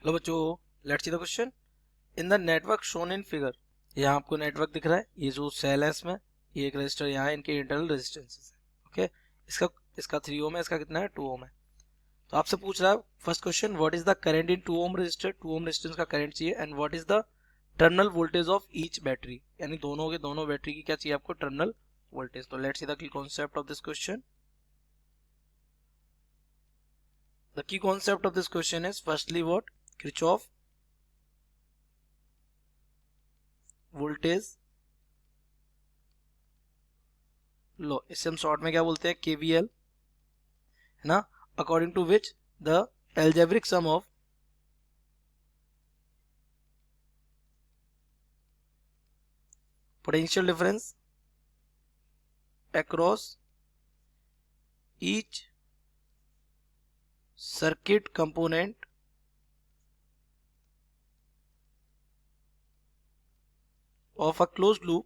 Hello बच्चों, let's see the question. In the network shown in figure, यहाँ आपको network दिख रहा है, ये जो सेल है इसमें ये एक रजिस्टर, यहाँ है, इनके इंटरनल रेजिस्टेंसेस है। ओके, इसका इसका 3 ओम है, इसका कितना है 2 ओम है। तो आपसे पूछ रहा है first question, what is the current in 2 ohm register, 2 ohm resistance का करंट चाहिए, and what is the terminal voltage of each battery, यानी दोनों के दोनों बैटरी की क्या चाहिए आपको, टर्मिनल वोल्टेज। तो let's see the key concept of this question. The key concept of this question is firstly what? Kirchhoff voltage law, इसे हम शॉर्ट में क्या बोलते हैं, KVL, है ना। According to which the algebraic sum of potential difference across each circuit component of a closed loop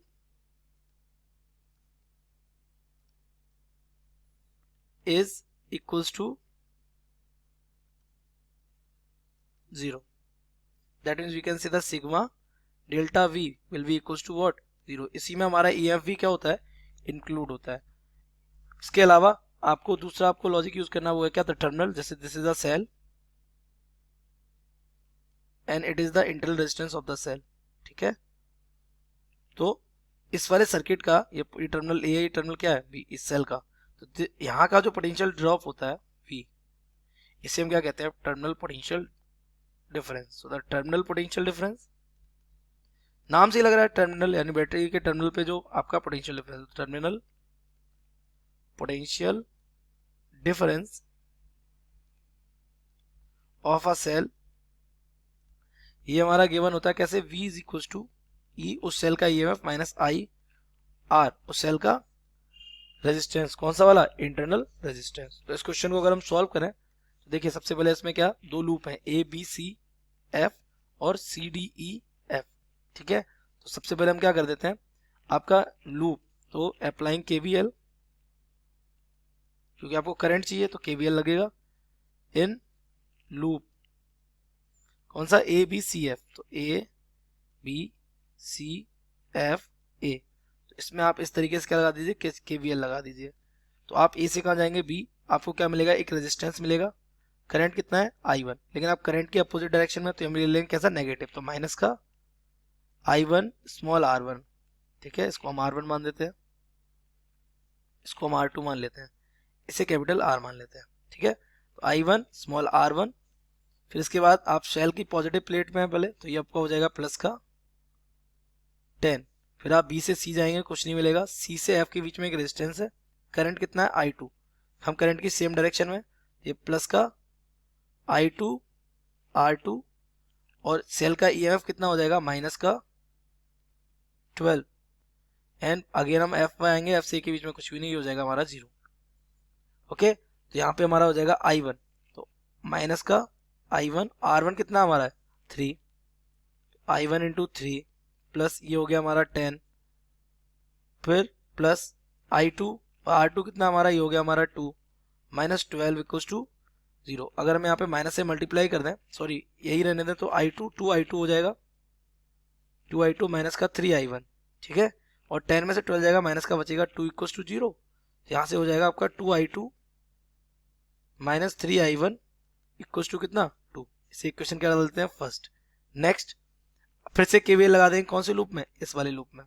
is equals to 0. That means we can say the sigma delta V will be equals to what, 0. इसी में हमारा EMV क्या होता है, include होता है। इसके अलावा आपको दूसरा आपको लॉजिक यूज करना वो है क्या, द टर्मिनल, जैसे this is the cell and it is the internal resistance of the cell. ठीक है, तो इस वाले सर्किट का ये टर्मिनल ए, टर्मिनल क्या है बी, इस सेल का। तो यहाँ का जो पोटेंशियल ड्रॉप होता है वी, इसे हम क्या कहते हैं, terminal potential difference. So the terminal potential difference, नाम से ही लग रहा है टर्मिनल, यानी बैटरी के टर्मिनल पे जो आपका potential difference, terminal potential difference of a cell, ये हमारा गिवन होता है कैसे, V is equal to E उस सेल का EMF माइनस आई आर उस सेल का रेजिस्टेंस, कौन सा वाला, इंटरनल रेजिस्टेंस। तो इस क्वेश्चन को अगर हम सॉल्व करें तो देखिए सबसे पहले इसमें क्या, दो लूप हैं ABCF और CDEF। ठीक है, तो सबसे पहले हम क्या कर देते हैं, आपका लूप, तो अप्लाइंग KVL, क्योंकि आपको करंट चाहिए तो KVL लगेगा इन लूप, कौन सा, ABCF, तो ABCF A। तो इसमें आप इस तरीके से क्या लगा दीजिए, KVL लगा दीजिए। तो आप A से कहाँ जाएंगे, B, आपको क्या मिलेगा, एक रेजिस्टेंस मिलेगा, करंट कितना है I1, लेकिन आप करंट के अपोजिट डायरेक्शन में, तो हम ले लेंगे कैसा, नेगेटिव, तो माइनस का I1 स्मॉल r1। ठीक है, इसको हम R1 मान देते हैं, इसको हम R2 मान लेते हैं, इसे कैपिटल R मान लेते हैं। ठीक है, तो I1 स्मॉल r1, फिर इसके बाद आप शेल की पॉजिटिव प्लेट में है पहले, तो ये आपका हो जाएगा प्लस का 10, फिर आप B से C जाएंगे, कुछ नहीं मिलेगा, C से F के बीच में एक रेजिस्टेंस है, करंट कितना है I2, हम करंट की सेम डायरेक्शन में, ये प्लस का I2 R2, और सेल का EMF कितना हो जाएगा, माइनस का 12, एंड अगेन हम F में आएंगे, F से A के बीच में कुछ भी नहीं, हो जाएगा हमारा 0। ओके, तो यहाँ पे हमारा हो जाएगा I1, तो माइनस का I1, R1 कितना हमारा है 3, I1 इंटू 3 प्लस ये हो गया हमारा 10, फिर प्लस I2, R2 कितना हमारा, ये हो गया हमारा 2, माइनस 12 इक्वल्स टू 0। अगर हम यहाँ पे माइनस से मल्टीप्लाई कर दें, सॉरी यही रहने दें, तो I2 2I2 हो जाएगा, 2I2 माइनस का 3I1। ठीक है, और 10 में से 12 जाएगा, माइनस का बचेगा 2 इक्वल्स टू 0। यहाँ से हो जाएगा आपका 2I2 minus 3I1 equals to कितना, 2। इसे इक्वेशन क्या डालते हैं, फर्स्ट। नेक्स्ट फिर से KVL लगा देंगे, कौन से लूप में, इस वाले लूप में।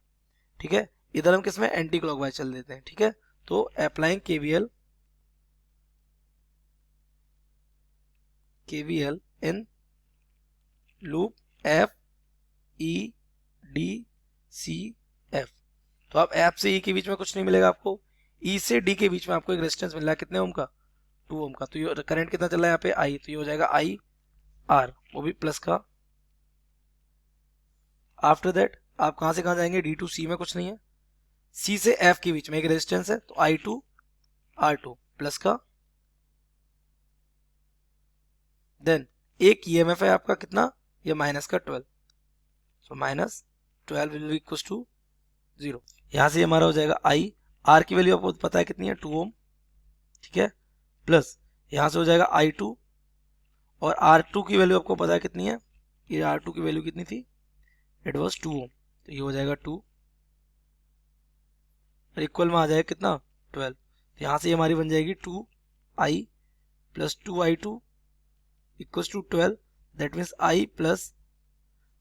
ठीक है, इधर हम किसमें, एंटी क्लॉकवाइज चल देते हैं। ठीक है, तो applying KVL in loop FEDCF। तो आप F से E के बीच में कुछ नहीं मिलेगा आपको, E से D के बीच में आपको एक रेजिस्टेंस मिल रहा है, कितने ओम का, 2 ओम का। तो ये करंट कितना चल रहा है यहाँ पे I, तो ये हो जाएगा IR, वो भी प्लस का। आफ्टर दैट आप कहां से कहां जाएंगे, D टू C में कुछ नहीं है, C से F के बीच में एक रेजिस्टेंस है, तो I2 R2 प्लस का, देन एक EMF है आपका कितना, ये माइनस का 12, so minus 12 will be equal to 0। यहां से हमारा हो जाएगा I, R की वैल्यू आपको पता है कितनी है, 2 ओम। ठीक है, प्लस यहां से हो जाएगा I2, और R2 की वैल्यू आपको पता है कितनी है, ये R2 की वैल्यू कितनी थी, इट वॉज 2 ओम, तो ये हो जाएगा 2 और इक्वल में आ जाएगा कितना 12, तो यहाँ से हमारी बन जाएगी 2i plus 2i2 equals to 12, that means i plus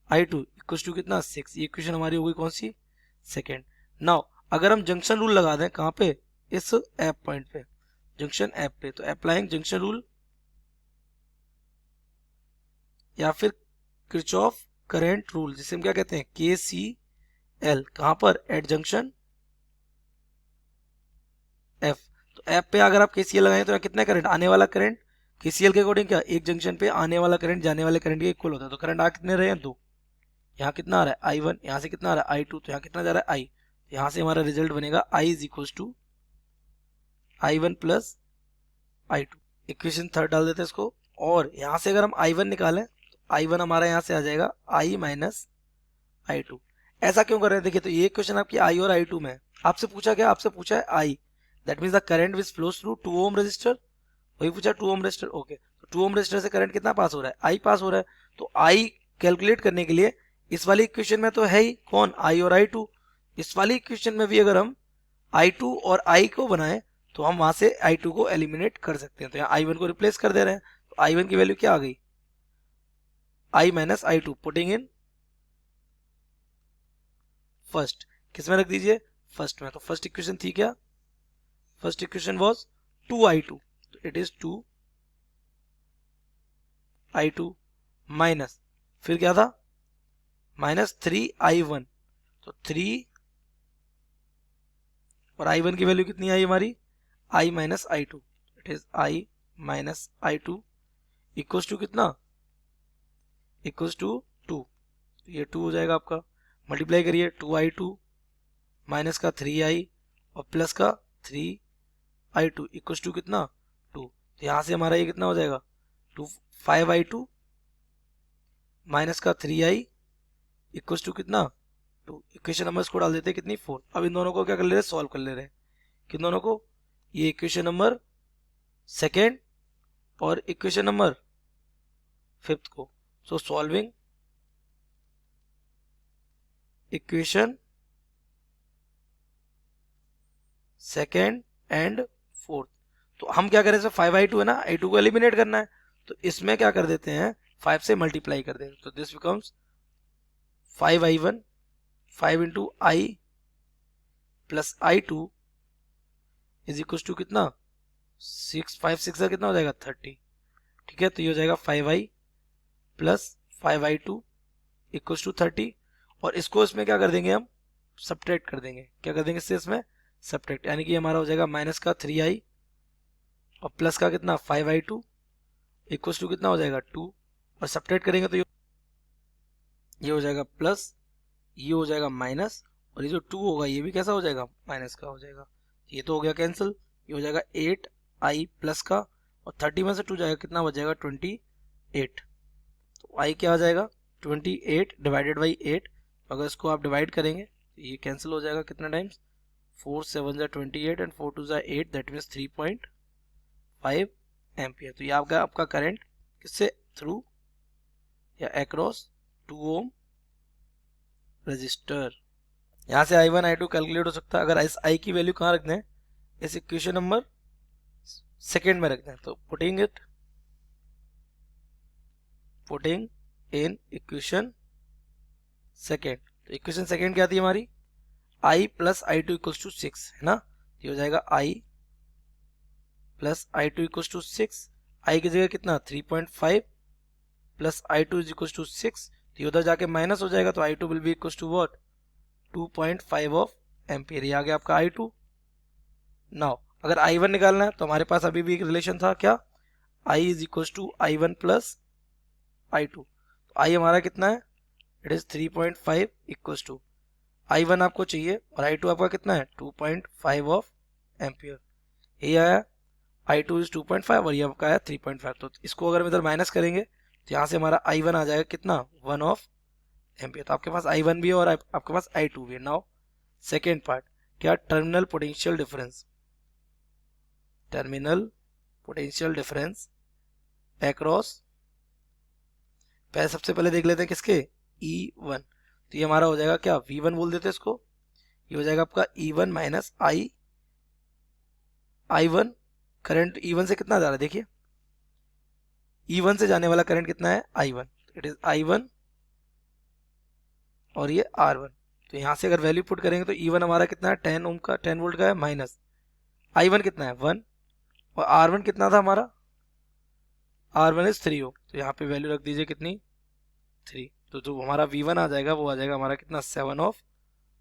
i2 equals to कितना 6। ये इक्वेशन हमारी हो गई कौन सी, सेकेंड। नाउ अगर हम जंक्शन रूल लगा दें कहाँ पे, इस एप पॉइंट पे, जंक्शन एप पे, तो अप्लाइंग जंक्शन रूल या फिर किरचॉफ करंट रूल, जिसे हम क्या कहते हैं KCL, कहां पर, एट जंक्शन F। तो F पे अगर आप KCL लगाएं तो कितना करंट, आने वाला करंट KCL के अकॉर्डिंग क्या, एक जंक्शन पे आने वाला करंट जाने वाले करंट के इक्वल होता है, तो करंट आ कितने रहे हैं, 2। यहाँ कितना आ रहा है I1, यहाँ से कितना आ रहा है I2, तो यहाँ कितना जा रहा है I, यहाँ से हमारा रिजल्ट बनेगा I is equal to I1 plus I2। Equation third डाल देते हैं इसको, और यहाँ से अगर हम I1 निकालें तो I1 हमारा यहाँ से आ जाएगा I माइनस I2। ऐसा क्यों कर रहे हैं, देखिए तो ये क्वेश्चन आपकी I और I2 में है, आपसे पूछा क्या, आपसे पूछा है I, that means the current which flows through 2 ohm register, वही पूछा 2 ओम रजिस्टर, ओके, तो 2 ओम रजिस्टर से करंट कितना पास हो रहा है, I पास हो रहा है, तो I कैलकुलेट करने के लिए इस वाली इक्वेशन में तो है ही कौन, I और I2, इस वाली इक्वेशन में भी अगर हम I2 और I को बनाएं तो हम वहां से I2 को एलिमिनेट कर सकते हैं, तो यहाँ I1 को रिप्लेस कर दे रहे हैं, तो I1 की वैल्यू क्या आ गई, I minus I2, putting in first, किस में रख दीजिए, फर्स्ट में, तो फर्स्ट इक्वेशन थी क्या, फर्स्ट इक्वेशन वाज 2i2, तो इट इज 2i2 माइनस, फिर क्या था, माइनस 3i1, तो 3 और i1 की वैल्यू कितनी आई हमारी, I minus I2, it is I minus I2 equals to कितना, इक्वल्स टू 2, ये 2 हो जाएगा आपका, मल्टीप्लाई करिए 2i2 माइनस का 3i और प्लस का 3i2 इक्वल्स टू कितना 2, तो यहाँ से हमारा ये कितना हो जाएगा 5i2 माइनस का 3i इक्वल्स टू कितना 2। इक्वेशन नंबर इसको डाल देते हैं कितनी 4। अब इन दोनों को क्या कर ले रहे हैं, सॉल्व कर ले रहे हैं, किन दोनों को, ये इक्वेशन नंबर सेकेंड और इक्वेशन नंबर फिफ्थ को, सो solving equation second and fourth, तो हम क्या करें, 5i2 है ना, i2 को एलिमिनेट करना है, तो इसमें क्या कर देते हैं 5 से मल्टीप्लाई कर देते हैं, तो this becomes 5i1 5 into I plus I2 is equal to कितना 6, 5 6 का कितना हो जाएगा 30, ठीक है, तो ये हो जाएगा 5i plus 5i2 equal to 30, और इसको इसमें क्या कर देंगे हम, सब्ट्रैक्ट कर देंगे, क्या कर देंगे इससे, इसमें सब्ट्रैक्ट, यानी कि हमारा हो जाएगा माइनस का 3i और प्लस का कितना 5i2 इक्वल टू कितना हो जाएगा 2, और सब्ट्रैक्ट करेंगे तो ये हो जाएगा प्लस, ये हो जाएगा माइनस, और ये जो 2 होगा ये भी कैसा हो जाएगा, माइनस का हो जाएगा, ये तो हो गया कैंसिल, ये हो जाएगा 8i प्लस का, और 30 में से 2 जाएगा कितना हो जाएगा 28, तो i क्या आ जाएगा 28 डिवाइडेड बाई 8, अगर इसको आप डिवाइड करेंगे तो ये कैंसिल हो जाएगा कितना टाइम्स, 4 7 जा 28 एंड 4 2 जा 8, दैट मीन्स 3.5 एम्पियर। तो ये आपका करंट किससे थ्रू या अक्रॉस 2 ओम रजिस्टर। यहाँ से I1 I2 कैलकुलेट हो सकता है, अगर इस I की वैल्यू कहाँ रख दें, इस इक्वेशन नंबर सेकेंड में रख दें, तो पुटिंग इन इक्वेशन सेकेंड, तो इक्वेशन सेकेंड क्या थी हमारी, I plus I2 equals to 6 है ना, ये हो जाएगा I plus I2 equals to 6, I की जगह कितना 3.5 plus I2 is equals to 6, तो ये उधर जाके माइनस हो जाएगा, तो I2 will be equals to what 2.5 of ampere, ये आ गया आपका I2। नाउ अगर I1 निकालना है तो हमारे पास अभी भी एक रिलेशन था क्या, I is equals to I1 plus I2, तो I हमारा कितना है, it is 3.5 equals to I1 आपको चाहिए और I2 आपका कितना है 2.5 ऑफ एम्पियर, ये आया I2 इज 2.5 और ये आपका आया 3.5, तो इसको अगर हम इधर माइनस करेंगे तो यहाँ से हमारा I1 आ जाएगा कितना 1 ऑफ एम्पियर, तो आपके पास I1 भी है और आपके पास I2 भी है। नाउ सेकेंड पार्ट क्या, terminal potential difference, terminal potential difference across पहले सबसे पहले देख लेते हैं किसके, E1। तो ये हमारा हो जाएगा क्या, V1 बोल देते हैं इसको। ये हो जाएगा आपका E1 minus I1। Current E1 से कितना जा रहा है देखिए, E1 से जाने वाला करंट कितना है, I1। इट इज I1 और ये R1। तो यहाँ से अगर वैल्यू पुट करेंगे तो E1 हमारा कितना है, 10 ओम का, 10 वोल्ट का है, माइनस I1 कितना है 1, और R1 कितना था हमारा, R1 इज 3 ओम। तो यहाँ पे वैल्यू रख दीजिए कितनी, 3। तो जो हमारा V1 आ जाएगा वो आ जाएगा हमारा कितना, 7 ऑफ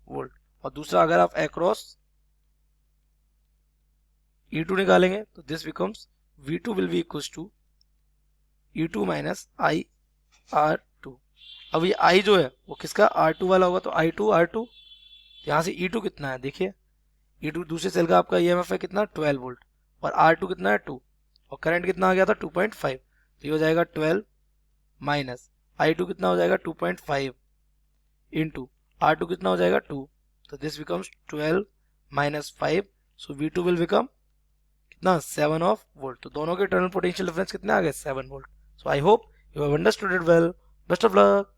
वोल्ट। और दूसरा अगर आप अक्रॉस E2 निकालेंगे तो this becomes V2 will be equals to E2 minus IR2। अब ये I जो है वो किसका, R2 वाला होगा, तो I2 R2। यहाँ से E2 कितना है देखिए, E2 दूसरे सेल का आपका EMF है कितना, 12 वोल्ट, और R2 कितना है 2, और करंट कितना आ गया था 2.5। तो ये हो जाएगा 12 माइनस I2 कितना हो जाएगा 2.5 इंटू R2 कितना हो जाएगा 2। तो this becomes 12 minus 5। So V2 will become कितना, 7 ऑफ वोल्ट। तो दोनों के टर्मिनल पोटेंशियल डिफरेंस कितने आ गए, 7 volt. So I hope you have understood it well. Best of luck.